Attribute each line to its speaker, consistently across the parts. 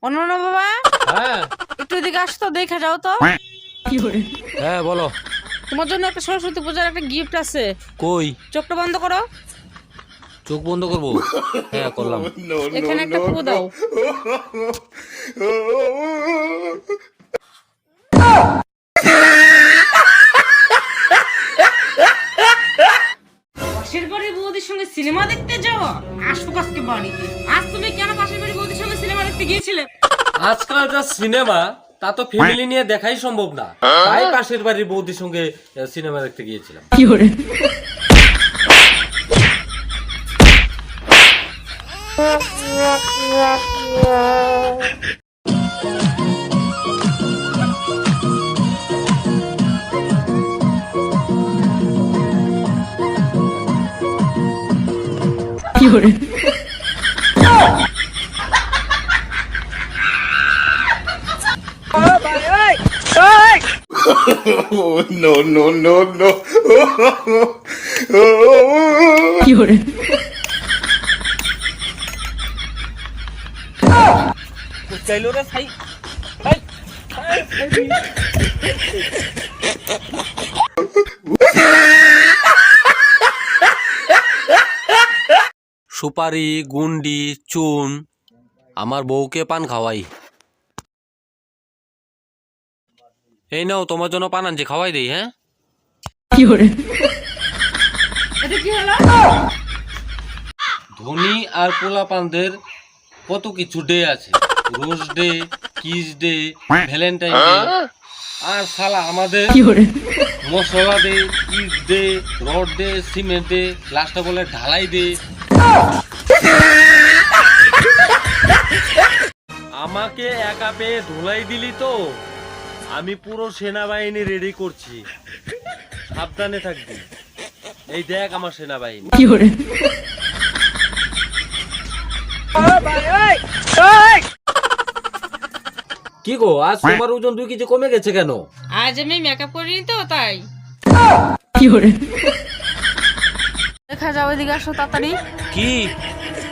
Speaker 1: অনন্য বাবা,
Speaker 2: হ্যাঁ
Speaker 1: একটু এদিকে আসো তো, দেখে যাও তো।
Speaker 2: হ্যাঁ বলো।
Speaker 1: তোমার জন্য একটা সরস্বতী পূজার একটা গিফট আছে।
Speaker 2: কই?
Speaker 1: চোখটা বন্ধ করো।
Speaker 2: চোখ বন্ধ করবো? হ্যাঁ করলাম।
Speaker 1: এখানে একটা ফু দাও। পাশের বাড়ির বৌদির সঙ্গে সিনেমা দেখতে যাওয়া? আসো আজকে বাড়িতে। আজ তুমি কেন পাশের বাড়ির বৌদির সঙ্গে সিনেমা দেখতে গিয়েছিলে?
Speaker 2: আজকাল যা সিনেমা তা তো ফ্যামিলি নিয়ে দেখাই সম্ভব না, তাই পাশের বাড়ির বৌদির সঙ্গে সিনেমা দেখতে গিয়েছিলাম।
Speaker 3: Oh, no, no, no, no.
Speaker 2: চাইলো রে ছাই। সুপারি, গুন্ডি, চুন আমার বউকে পান খাওয়াই। এই নাও তোমার জন্য পান আনছি, খাওয়াই দেই। হ্যাঁ
Speaker 1: এটা কি হলো?
Speaker 2: ধনী আর পোলা পানদের কত কিছু ডে আছে, rose day, kiss day, Valentine day. আর শালা আমাদের মশলা দে, kiss day, rod day, cement day, লাস্টে বলে ঢালাই দে। আমাকে একা পেয়ে ধুলাই দিলি তো, আমি পুরো সেনাবাহিনী রেডি করছি, সাবধানে থাকবি। এই দেখ আমার সেনাবাহিনী। কি গো, আজ তোমার ওজন 2 কেজি কমে গেছে কেন?
Speaker 1: আজ আমি মেকআপ করিনি তো, তাই। দেখা যাও, এদিকে আসো তাড়াতাড়ি।
Speaker 2: কি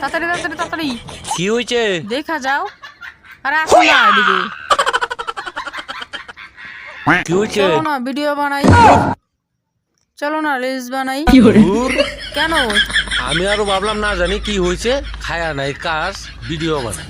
Speaker 1: তাড়াতাড়ি তাড়াতাড়ি তাড়াতাড়ি
Speaker 2: কি হয়েছে?
Speaker 1: দেখা যাও। আরে আসো না এদিকে।
Speaker 2: কি হয়েছে?
Speaker 1: চলো না ভিডিও বানাই, চলো না রিলস বানাই।
Speaker 2: দূর।
Speaker 1: কেন?
Speaker 2: আমি আরো ভাবলাম না জানি কি হয়েছে, খায়া নাই কাজ, ভিডিও বানাই।